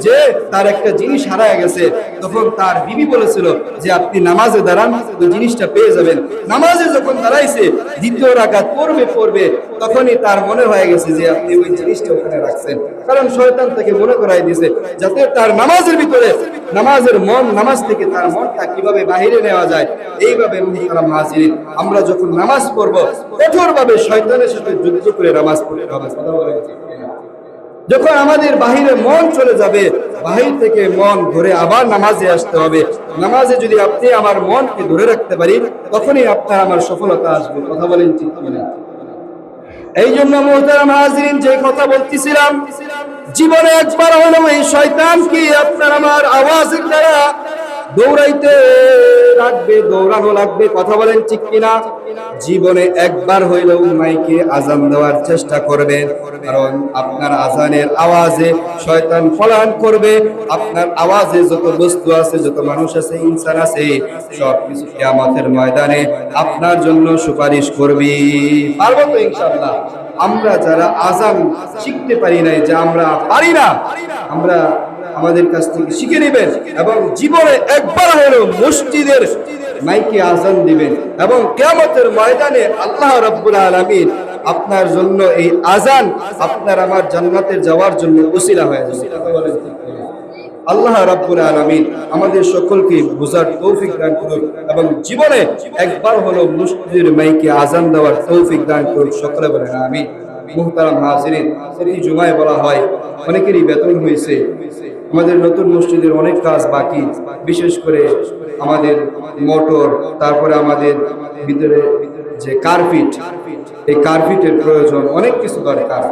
যে তার একটা জিনিস হারায় গেছে, তখন তার বিবি বলেছিল যে আপনি নামাজে দাঁড়ান, ওই জিনিসটা পেয়ে যাবেন। নামাজে যখন দাঁড়াইছে, দ্বিতীয় রাকাত পড়বে, তখনই তার মনে হয়ে গেছে যে আপনি ওই জিনিসটা ওখানে রাখছেন। কারণ শয়তান তাকে মনে করাই দিয়েছে যাতে তার নামাজের ভিতরে নামাজ থেকে তার মনটা কিভাবে বাহিরে নেওয়া যায়। এইভাবে মুহতারাম হাজিরিন, আমরা যখন নামাজ পড়ব কঠোরভাবে শয়তানের সাথে যুদ্ধ করে নামাজ পড়তে হবে। যখন আমাদের বাহিরে মন চলে যাবে, বাহির থেকে মন ধরে আবার নামাজে আসতে হবে। নামাজে যদি আপনি আমার মনকে ধরে রাখতে পারি, তখনই আপনার আমার সফলতা আসবে। কথা বলেন ঠিক কিনা? এই জন্য মুহতারাম হাজিরিন, যে কথা বলতেছিলাম, জীবনে একবার হলেও এই শয়তান কি আপনার আমার আওয়াজের দ্বারা দৌড়ানো লাগবে। কথা বলেন ঠিক কিনা? জীবনে একবার হইলেও মাইকে আজান দেওয়ার চেষ্টা করবেন, কারণ আপনার আজানের আওয়াজে শয়তান পলায়ন করবে। আপনার আওয়াজে যত বস্তু আছে, যত মানুষ আছে, ইনসান আছে, সবকিছু কিয়ামতের ময়দানে আপনার জন্য সুপারিশ করবে। পারবো তো ইনশাআল্লাহ? আমরা যারা আজান শিখতে পারি নাই, যে আমরা পারি না, আমরা আমাদের কাছ থেকে শিখে নেবেন এবং জীবনে একবার হলেও মসজিদের মাইকে আজান দিবেন, এবং কিয়ামতের ময়দানে আল্লাহ রাব্বুল আলামিন আপনার জন্য এই আজান আপনার আমার জান্নাতের যাওয়ার জন্য ওসিলা হয়ে যাবে। আল্লাহ রাব্বুল আলামিন আমাদের সকলকে বুঝার তৌফিক দান করুন এবং জীবনে একবার হলো মসজিদের মাইকে আজান দেওয়ার তৌফিক দান করুন। সকলে বলেন আমিন। মুহতারাম হাজিরিন, প্রতি জুমায় বলা হয় অনেকেরই বেতন হয়েছে। আমাদের নতুন মসজিদের অনেক কাজ বাকি, বিশেষ করে আমাদের মোটর, তারপরে আমাদের ভিতরে যে কার্পেট, এই কার্পেটের প্রয়োজন, অনেক কিছু দরকার।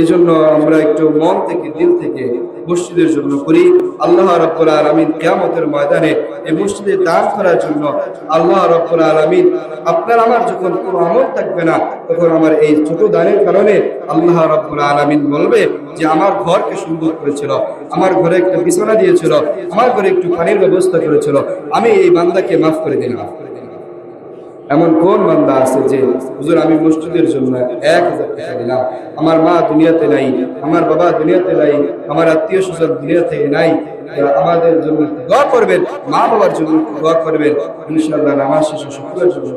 এই জন্য আমরা একটু মন থেকে, দিল থেকে মসজিদের জন্য করি। আল্লাহ রাব্বুল আলামিন কিয়ামতের ময়দানে এই মসজিদে দান করার জন্য আল্লাহ রাব্বুল আলামিন আপনার আমার যখন কোনো আমল থাকবে না, তখন আমার এই ছোট দানের কারণে আল্লাহ রাব্বুল আলামিন বলবে যে আমার ঘরকে সুন্দর করেছিল, আমার ঘরে একটা বিছানা দিয়েছিল, আমার ঘরে একটু পানির ব্যবস্থা করেছিল, আমি এই বান্দাকে মাফ করে দিলাম। এমন কোন বান্দা আছে যে হুজুর আমি মসজিদের জন্য 1000 টাকা দিলাম, আমার মা দুনিয়াতে নাই, আমার বাবা দুনিয়াতে নাই, আমার আত্মীয় স্বজন দুনিয়াতে নাই, আমাদের জন্য দোয়া করবেন, মা বাবার জন্য দোয়া করবেন, ইনশাআল্লাহ নামাজ শেষে শুকরের জন্য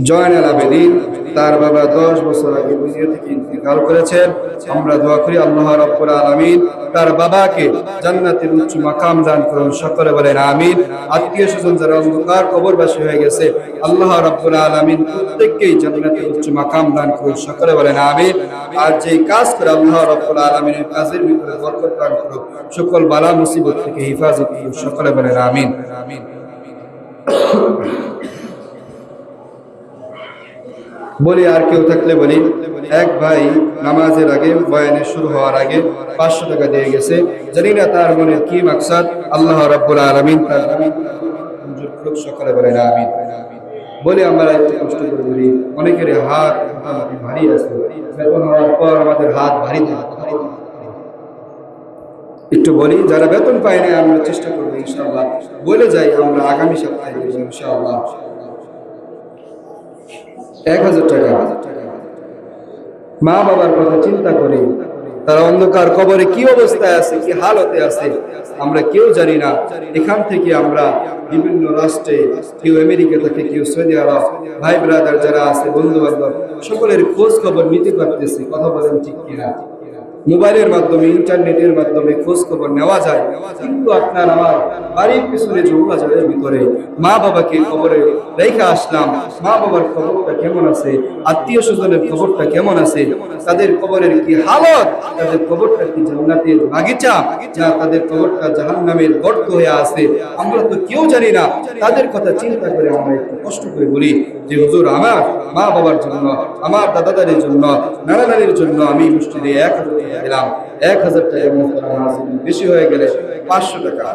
জয়নাল আবেদিন, তার বাবা 10 বছর আগে দুনিয়া থেকে ইন্তেকাল করেছেন। আমরা দোয়া করি আল্লাহ রাব্বুল আলামিন তার বাবাকে জান্নাতের উচ্চ মাকাম দান করুন। সকলে বলেন আমিন। আত্মীয় স্বজন যারা অন্ধকার কবরবাসী হয়ে গেছে, আল্লাহ রাব্বুল আলামিন প্রত্যেককেই জান্নাতের উচ্চ মাকাম দান করুন। সকলে বলেন আমিন। আর যে কাজ করে আল্লাহ রাব্বুল আলামিনের কাজের ভিতরে বরকত দান করুন, সকল বালা মুসিবত থেকে হেফাজত করুন। সকলে বলেন আমিন। বলি আর কেউ থাকলে বলি, এক ভাই নামাজের আগে, বয়ানের শুরু হওয়ার আগে 500 টাকা দিয়ে গেছে। জানি না তার মনে কি মাকসাদ, আল্লাহ রাব্বুল আলামিন তার মঞ্জুর করুক। সকলে বলেন আমিন। বলি আমরা একটু কষ্ট করে বলি, অনেকের হাত ভারী আছে, বেতন হওয়ার পর আমাদের হাত ভারী থাকে। একটু বলি, যারা বেতন পায় না আমরা চেষ্টা করবো ইনশাআল্লাহ, বলে যাই আমরা আগামী সপ্তাহে ইনশাআল্লাহ 1000 টাকা। মা বাবার কথা চিন্তা করি, তারা অন্ধকার কবরে কি অবস্থায় আছে, কি হালতে আছে আমরা কেউ জানি না। এখান থেকে আমরা বিভিন্ন রাষ্ট্রে, কেউ আমেরিকা থেকে, কেউ সৌদি আরব, ভাই ব্রাদার যারা আছে, বন্ধু বান্ধব, সকলের খোঁজ খবর নিতে পারতেছি। কথা বলেন ঠিক কিনা? মোবাইলের মাধ্যমে, ইন্টারনেটের মাধ্যমে খোঁজ খবর নেওয়া যায়, কিন্তু আপনার আমার বাড়ির পিছনে বাজারের ভিতরে মা বাবাকে খবরে রেখে আসলাম, মা বাবার খবরটা কেমন আছে, আত্মীয় স্বজনের খবরটা কেমন আছে, তাদের খবরের কি হালত, তাদের খবরটা কি জান্নাতের বাগিচা না তাদের খবরটা জাহান্নামের গর্ত হয়ে আছে, আমরা তো কেউ জানি না। তাদের কথা চিন্তা করে আমরা একটু কষ্ট করে বলি যে হুজুর আমার মা বাবার জন্য, আমার দাদা দাদির জন্য, নানা নানির জন্য আমি মসজিদে 1000 টাকা দিলাম। 1000 টাকা মুহতারাম হাজিরিন, বেশি হয়ে গেলে 500 টাকা,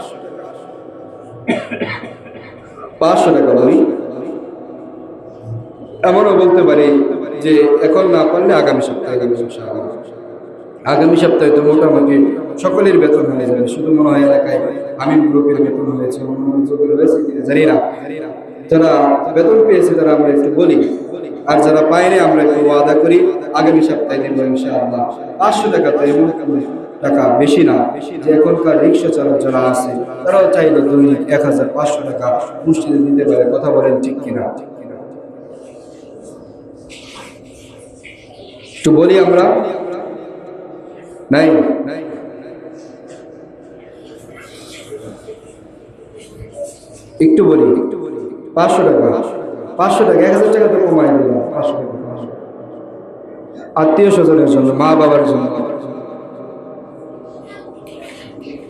500 টাকা বলি। এমনও বলতে পারি যে এখন না পারলে আগামী সপ্তাহে দেব ইনশাআল্লাহ। আগামী সপ্তাহে তো মোটামুটি সকলের বেতন হয়ে যাবে। শুধু মনে হয় এলাকায় আমি গ্রুপের বেতন হয়েছে, অন্য গ্রুপের হয়েছে জানি না। যারা বেতন পেয়েছে তারা আমরা একটু বলি, আর যারা পায়নি আমরা একটু ওয়াদা করি আগামী সপ্তাহে দেব ইনশাআল্লাহ। 500 টাকা তো এমন টাকা বেশি না যে এখনকার রিক্সা চালক যারা আছে তারাও চাইলে দৈনিক 1500 টাকা মসজিদে দিতে পারে। কথা বলেন ঠিক কিনা? একটু বলি আমরা, নাই একটু বলি 500 টাকা, 500 টাকা, 1000 টাকা তো কমাই দিলাম। 500 টাকা আত্মীয় স্বজনের জন্য, মা বাবার জন্য।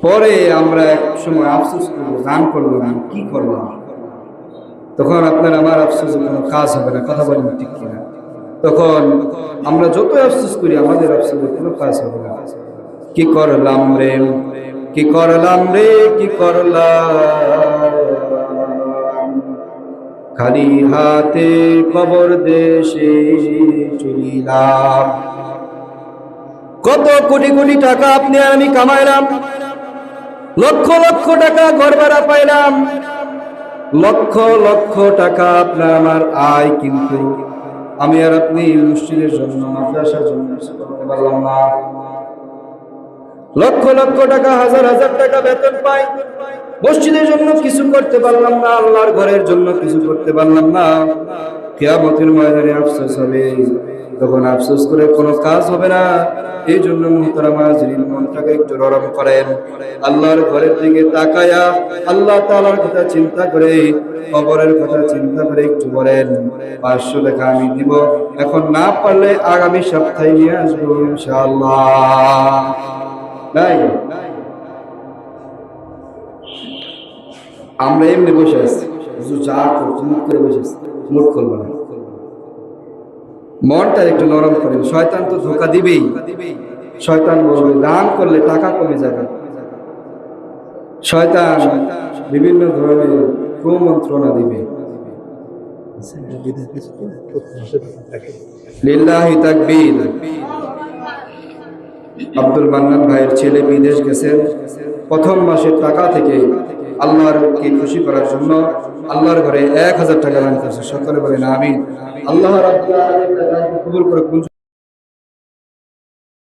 পরে আমরা এক সময় আফসোস করবো, দান করলাম কি করলাম, তখন আপনার আমার আফসোসের কোনো কাজ হবে না। কথা বলেন ঠিক কিনা? তখন আমরা যত আফসোস করি আমাদের আফসোসের কোনো কাজ হবে না। কি করলাম রে, কি করলাম রে, কি করলাম, খালি হাতে কবর দেশে চলিলাম। কত কোটি কোটি টাকা আপনি আর আমি কামাইলাম, লক্ষ লক্ষ টাকা ঘর ভাড়া পাইলাম, লক্ষ লক্ষ টাকা আপনার আমার আয়, কিন্তু আমি আর আপনি মসজিদের জন্য, মাদ্রাসার জন্য কিছু করতে পারলাম না। লক্ষ লক্ষ টাকা, হাজার হাজার টাকা বেতন পাই, মসজিদের জন্য কিছু করতে পারলাম না, আল্লাহর ঘরের জন্য কিছু করতে পারলাম না। কিয়ামতের ময়দানে আফসোস হবে, তখন আফসোস করে কোনো কাজ হবে না। এই জন্য মুহতারাম হাজিরিন, মনটাকে একটু নরম করেন, আল্লাহর ঘরের দিকে তাকায়া আল্লাহ তাআলার কথা চিন্তা করে, কবরের কথা চিন্তা করে একটু বলেন 500 টাকা আমি দিব, এখন না পারলে আগামী সপ্তাহে নিয়ে আসবো ইনশাআল্লাহ। নাই আমরা এমনি বসে আছি, যা করছি মুখ করে বসে আছি, মুখ করবো না। মনটা একটু নরম করেন, শয়তান তো ধোঁকা দিবেই। শয়তান বলবে দান করলে টাকা কমে যাবে, শয়তান বিভিন্ন ধরনের কুমন্ত্রণা দিবে। লিল্লাহি তাকবীর। আব্দুল মান্নান ভাইয়ের ছেলে বিদেশ গেছেন, প্রথম মাসের টাকা থেকে আল্লাহরকে খুশি করার জন্য আল্লাহর ঘরে 1000 টাকা দান করেছে। সকলে বলেন আমিন। আল্লাহ রাব্বুল আলামিন কবুল করে।